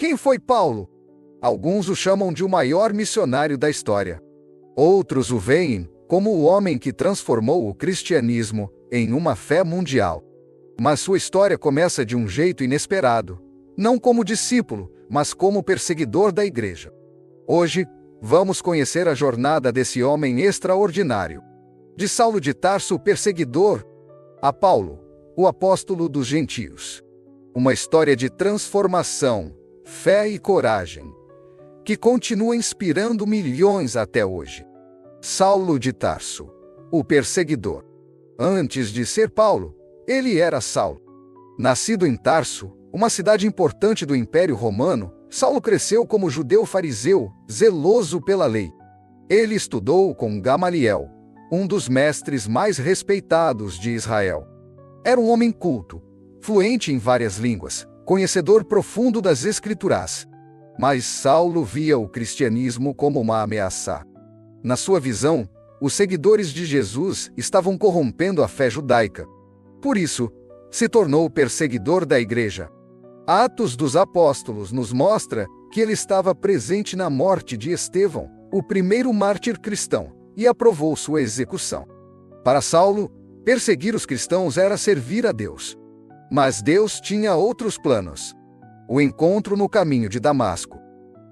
Quem foi Paulo? Alguns o chamam de o maior missionário da história. Outros o veem como o homem que transformou o cristianismo em uma fé mundial. Mas sua história começa de um jeito inesperado, não como discípulo, mas como perseguidor da igreja. Hoje, vamos conhecer a jornada desse homem extraordinário. De Saulo de Tarso, o perseguidor, a Paulo, o apóstolo dos gentios. Uma história de transformação, fé e coragem, que continua inspirando milhões até hoje. Saulo de Tarso, o perseguidor. Antes de ser Paulo, ele era Saulo. Nascido em Tarso, uma cidade importante do Império Romano, Saulo cresceu como judeu fariseu, zeloso pela lei. Ele estudou com Gamaliel, um dos mestres mais respeitados de Israel. Era um homem culto, fluente em várias línguas, conhecedor profundo das Escrituras. Mas Saulo via o cristianismo como uma ameaça. Na sua visão, os seguidores de Jesus estavam corrompendo a fé judaica. Por isso, se tornou perseguidor da igreja. Atos dos Apóstolos nos mostra que ele estava presente na morte de Estevão, o primeiro mártir cristão, e aprovou sua execução. Para Saulo, perseguir os cristãos era servir a Deus. Mas Deus tinha outros planos. O encontro no caminho de Damasco.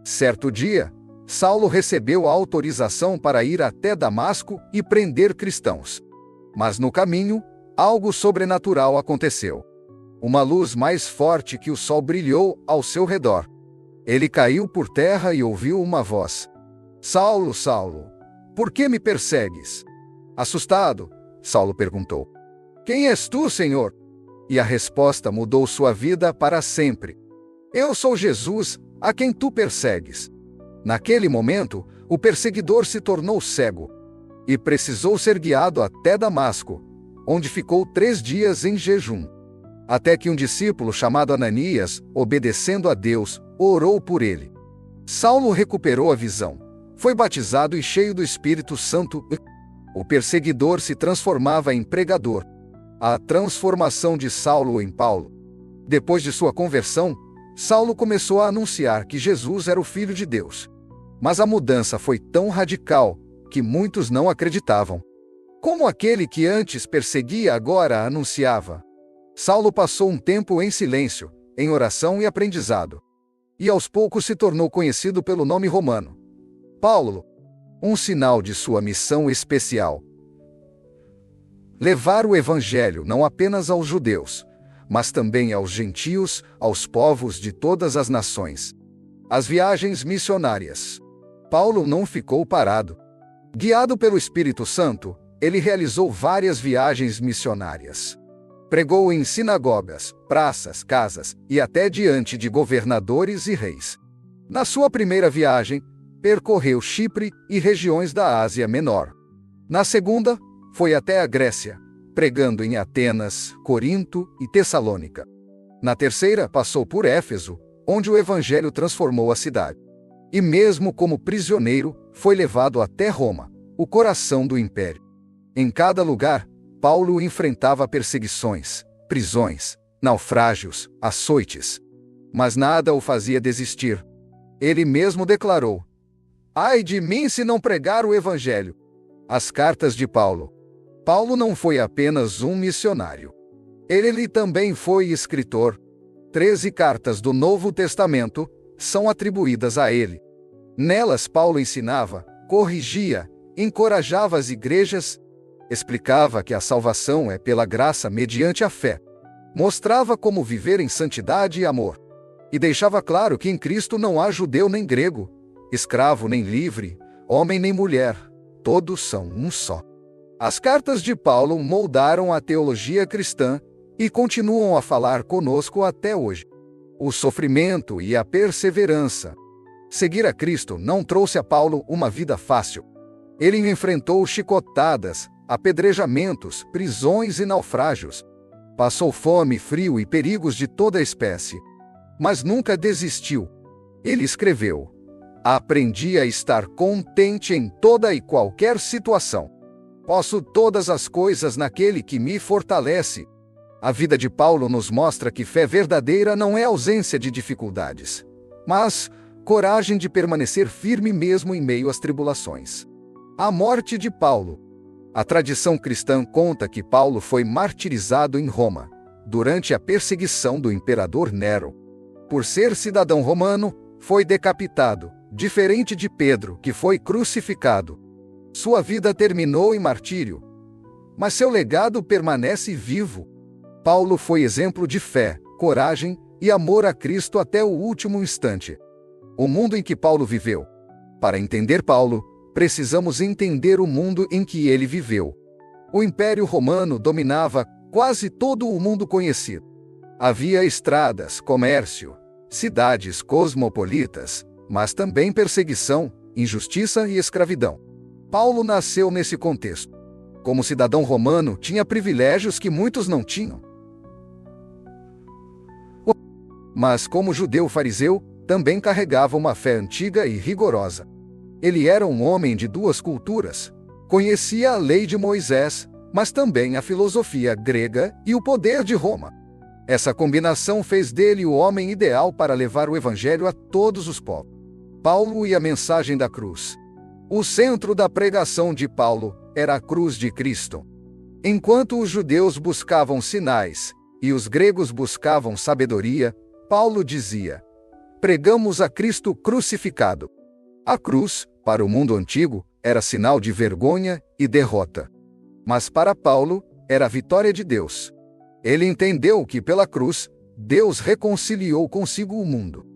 Certo dia, Saulo recebeu a autorização para ir até Damasco e prender cristãos. Mas no caminho, algo sobrenatural aconteceu. Uma luz mais forte que o sol brilhou ao seu redor. Ele caiu por terra e ouviu uma voz: Saulo, Saulo, por que me persegues? Assustado, Saulo perguntou: Quem és tu, Senhor? E a resposta mudou sua vida para sempre. Eu sou Jesus, a quem tu persegues. Naquele momento, o perseguidor se tornou cego e precisou ser guiado até Damasco, onde ficou 3 dias em jejum. Até que um discípulo chamado Ananias, obedecendo a Deus, orou por ele. Saulo recuperou a visão, foi batizado e cheio do Espírito Santo. O perseguidor se transformava em pregador. A transformação de Saulo em Paulo. Depois de sua conversão, Saulo começou a anunciar que Jesus era o Filho de Deus. Mas a mudança foi tão radical que muitos não acreditavam. Como aquele que antes perseguia agora anunciava. Saulo passou um tempo em silêncio, em oração e aprendizado. E aos poucos se tornou conhecido pelo nome romano: Paulo, um sinal de sua missão especial. Levar o evangelho não apenas aos judeus, mas também aos gentios, aos povos de todas as nações. As viagens missionárias. Paulo não ficou parado. Guiado pelo Espírito Santo, ele realizou várias viagens missionárias. Pregou em sinagogas, praças, casas e até diante de governadores e reis. Na sua primeira viagem, percorreu Chipre e regiões da Ásia Menor. Na segunda, foi até a Grécia, pregando em Atenas, Corinto e Tessalônica. Na terceira, passou por Éfeso, onde o evangelho transformou a cidade. E mesmo como prisioneiro, foi levado até Roma, o coração do império. Em cada lugar, Paulo enfrentava perseguições, prisões, naufrágios, açoites. Mas nada o fazia desistir. Ele mesmo declarou: Ai de mim se não pregar o evangelho. As cartas de Paulo. Paulo não foi apenas um missionário. Ele também foi escritor. 13 cartas do Novo Testamento são atribuídas a ele. Nelas Paulo ensinava, corrigia, encorajava as igrejas, explicava que a salvação é pela graça mediante a fé, mostrava como viver em santidade e amor, e deixava claro que em Cristo não há judeu nem grego, escravo nem livre, homem nem mulher, todos são um só. As cartas de Paulo moldaram a teologia cristã e continuam a falar conosco até hoje. O sofrimento e a perseverança. Seguir a Cristo não trouxe a Paulo uma vida fácil. Ele enfrentou chicotadas, apedrejamentos, prisões e naufrágios. Passou fome, frio e perigos de toda espécie. Mas nunca desistiu. Ele escreveu: Aprendi a estar contente em toda e qualquer situação. Posso todas as coisas naquele que me fortalece. A vida de Paulo nos mostra que fé verdadeira não é ausência de dificuldades, mas coragem de permanecer firme mesmo em meio às tribulações. A morte de Paulo. A tradição cristã conta que Paulo foi martirizado em Roma, durante a perseguição do imperador Nero. Por ser cidadão romano, foi decapitado, diferente de Pedro, que foi crucificado. Sua vida terminou em martírio, mas seu legado permanece vivo. Paulo foi exemplo de fé, coragem e amor a Cristo até o último instante. O mundo em que Paulo viveu. Para entender Paulo, precisamos entender o mundo em que ele viveu. O Império Romano dominava quase todo o mundo conhecido. Havia estradas, comércio, cidades cosmopolitas, mas também perseguição, injustiça e escravidão. Paulo nasceu nesse contexto. Como cidadão romano, tinha privilégios que muitos não tinham. Mas como judeu fariseu, também carregava uma fé antiga e rigorosa. Ele era um homem de duas culturas. Conhecia a lei de Moisés, mas também a filosofia grega e o poder de Roma. Essa combinação fez dele o homem ideal para levar o evangelho a todos os povos. Paulo e a mensagem da cruz. O centro da pregação de Paulo era a cruz de Cristo. Enquanto os judeus buscavam sinais e os gregos buscavam sabedoria, Paulo dizia: pregamos a Cristo crucificado. A cruz, para o mundo antigo, era sinal de vergonha e derrota. Mas para Paulo, era a vitória de Deus. Ele entendeu que pela cruz, Deus reconciliou consigo o mundo.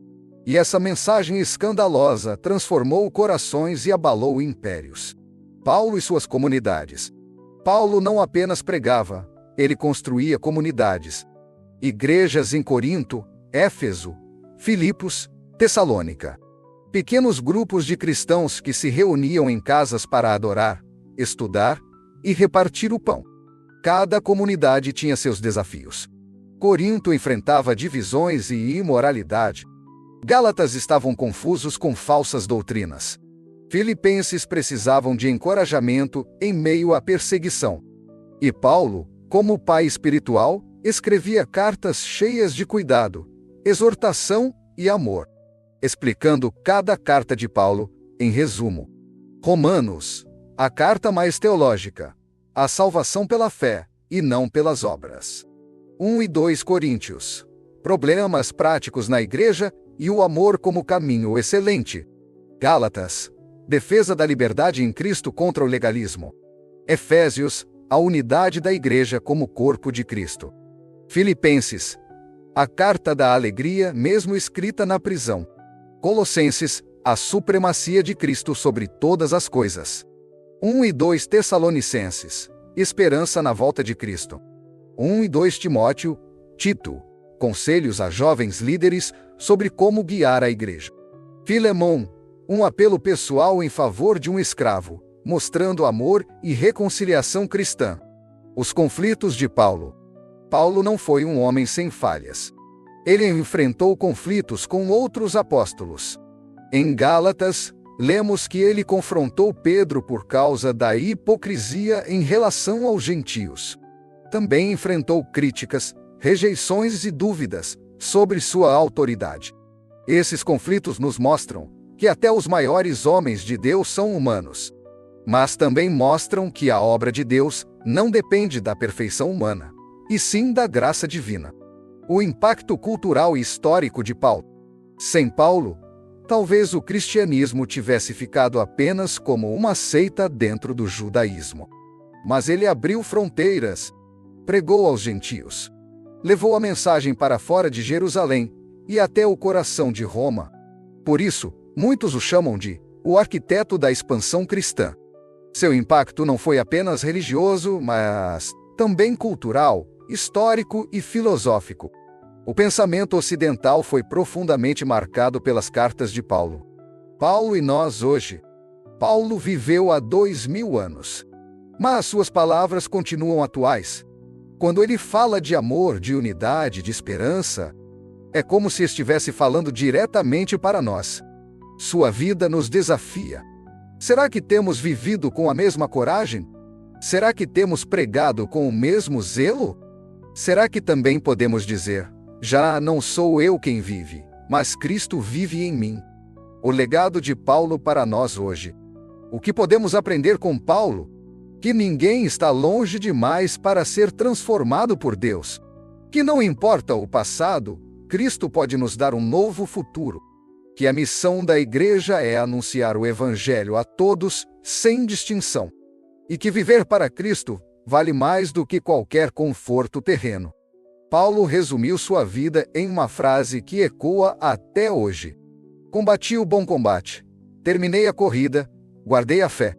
E essa mensagem escandalosa transformou corações e abalou impérios. Paulo e suas comunidades. Paulo não apenas pregava, ele construía comunidades. Igrejas em Corinto, Éfeso, Filipos, Tessalônica. Pequenos grupos de cristãos que se reuniam em casas para adorar, estudar e repartir o pão. Cada comunidade tinha seus desafios. Corinto enfrentava divisões e imoralidade. Gálatas estavam confusos com falsas doutrinas. Filipenses precisavam de encorajamento em meio à perseguição. E Paulo, como pai espiritual, escrevia cartas cheias de cuidado, exortação e amor. Explicando cada carta de Paulo, em resumo. Romanos, a carta mais teológica. A salvação pela fé, e não pelas obras. 1 e 2 Coríntios. Problemas práticos na igreja e o amor como caminho excelente. Gálatas. Defesa da liberdade em Cristo contra o legalismo. Efésios. A unidade da igreja como corpo de Cristo. Filipenses. A carta da alegria mesmo escrita na prisão. Colossenses. A supremacia de Cristo sobre todas as coisas. 1 e 2 Tessalonicenses. Esperança na volta de Cristo. 1 e 2 Timóteo, Tito. Conselhos a jovens líderes sobre como guiar a igreja. Filemão. Um apelo pessoal em favor de um escravo, mostrando amor e reconciliação cristã. Os conflitos de Paulo. Paulo não foi um homem sem falhas. Ele enfrentou conflitos com outros apóstolos. Em Gálatas, lemos que ele confrontou Pedro por causa da hipocrisia em relação aos gentios. Também enfrentou críticas, rejeições e dúvidas sobre sua autoridade. Esses conflitos nos mostram que até os maiores homens de Deus são humanos. Mas também mostram que a obra de Deus não depende da perfeição humana, e sim da graça divina. O impacto cultural e histórico de Paulo. Sem Paulo, talvez o cristianismo tivesse ficado apenas como uma seita dentro do judaísmo. Mas ele abriu fronteiras, pregou aos gentios, levou a mensagem para fora de Jerusalém e até o coração de Roma. Por isso, muitos o chamam de o arquiteto da expansão cristã. Seu impacto não foi apenas religioso, mas também cultural, histórico e filosófico. O pensamento ocidental foi profundamente marcado pelas cartas de Paulo. Paulo e nós hoje. Paulo viveu há 2000 anos. Mas suas palavras continuam atuais. Quando ele fala de amor, de unidade, de esperança, é como se estivesse falando diretamente para nós. Sua vida nos desafia. Será que temos vivido com a mesma coragem? Será que temos pregado com o mesmo zelo? Será que também podemos dizer: já não sou eu quem vive, mas Cristo vive em mim. O legado de Paulo para nós hoje. O que podemos aprender com Paulo? Que ninguém está longe demais para ser transformado por Deus. Que não importa o passado, Cristo pode nos dar um novo futuro. Que a missão da igreja é anunciar o Evangelho a todos, sem distinção. E que viver para Cristo vale mais do que qualquer conforto terreno. Paulo resumiu sua vida em uma frase que ecoa até hoje. Combati o bom combate, terminei a corrida, guardei a fé.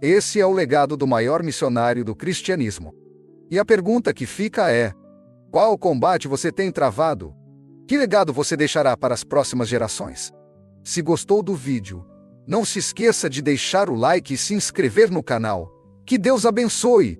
Esse é o legado do maior missionário do cristianismo. E a pergunta que fica é: qual combate você tem travado? Que legado você deixará para as próximas gerações? Se gostou do vídeo, não se esqueça de deixar o like e se inscrever no canal. Que Deus abençoe!